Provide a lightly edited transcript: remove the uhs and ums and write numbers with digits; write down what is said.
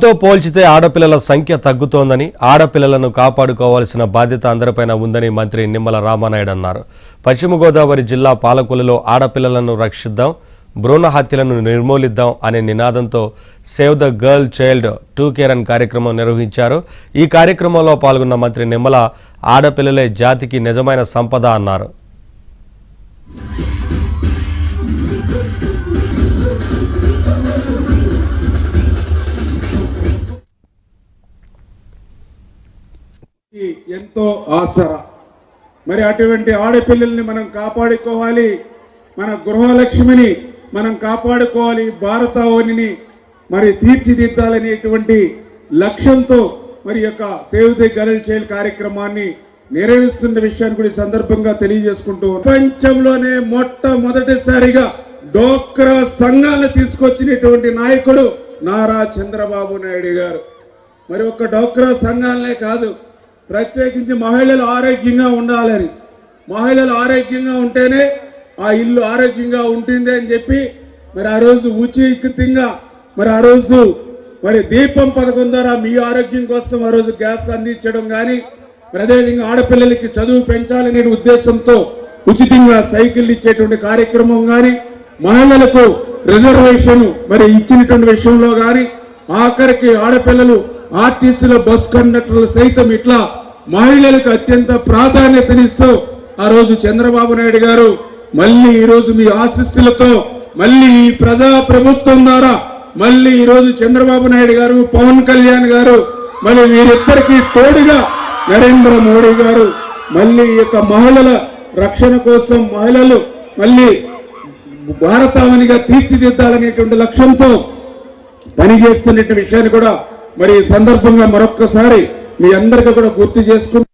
తో పోల్చితే ఆడపిల్లల సంఖ్య తగ్గుతోందని ఆడపిల్లలను కాపాడుకోవాల్సిన బాధ్యత అందరిపైన ఉందని మంత్రి నిమ్మల రామానాయుడు అన్నారు. పశ్చిమ గోదావరి జిల్లా పాలకులలో ఆడపిల్లలను రక్షిద్దాం, భ్రూణ హత్యలను నిర్మూలిద్దాం అనే నినాదంతో save the girl child to care అన్ కార్యక్రమం నిర్వహించారు. ఈ కార్యక్రమంలో పాల్గొన్న మంత్రి నిమ్మల ఆడపిల్లలే జాతికి నిజమైన సంపద అన్నారు. ఎంతో ఆసరా. మరి అటువంటి ఆడపిల్లల్ని మనం కాపాడుకోవాలి, మన గృహలక్ష్మిని మనం కాపాడుకోవాలి, భారతావనిని మరి తీర్చిదిద్దాలనేటువంటి లక్ష్యంతో మరి యొక్క సేవ్ ది గర్ల్ చైల్డ్ కార్యక్రమాన్ని నిర్వహిస్తున్న విషయాన్ని కూడా సందర్భంగా తెలియజేసుకుంటూ, ప్రపంచంలోనే మొట్టమొదటిసారిగా డోక్రా సంఘాలను తీసుకొచ్చినటువంటి నాయకుడు నారా చంద్రబాబు నాయుడు గారు. మరి ఒక్క డోక్రా సంఘాలనే కాదు, ప్రత్యేకించి మహిళలు ఆరోగ్యంగా ఉండాలని, మహిళలు ఆరోగ్యంగా ఉంటేనే ఆ ఇల్లు ఆరోగ్యంగా ఉంటుంది అని చెప్పి మరి ఆ రోజు ఉచితంగా మరి ఆ రోజు మరి దీపం పథకం ద్వారా మీ ఆరోగ్యం కోసం ఆ రోజు గ్యాస్ అందించడం కానీ, మరి అదేవిధంగా ఆడపిల్లలకి చదువు పెంచాలనే ఉద్దేశంతో ఉచితంగా సైకిల్ ఇచ్చేటువంటి కార్యక్రమం కానీ, మహిళలకు రిజర్వేషన్ మరి ఇచ్చినటువంటి విషయంలో కానీ, ఆఖరికి ఆడపిల్లలు ఆర్టీసీలో బస్ కండక్టర్లు సైతం ఇట్లా మహిళలకు అత్యంత ప్రాధాన్యతనిస్తూ ఆ రోజు చంద్రబాబు నాయుడు గారు మళ్ళీ ఈ రోజు మీ ఆశీస్సులతో మళ్ళీ ఈ ప్రజా ప్రభుత్వం ద్వారా మళ్ళీ ఈ రోజు చంద్రబాబు నాయుడు గారు, పవన్ కళ్యాణ్ గారు, మళ్ళీ వీరిద్దరికీ తోడుగా నరేంద్ర మోడీ గారు మళ్ళీ ఈ యొక్క మహిళల రక్షణ కోసం మహిళలు మళ్ళీ భారతావనిగా తీర్చిదిద్దాలనేటువంటి లక్ష్యంతో పనిచేస్తున్న విషయాన్ని కూడా మరి ఈ సందర్భంగా మరొక్కసారి మీ అందరికీ కూడా గుర్తు చేసుకుంటూ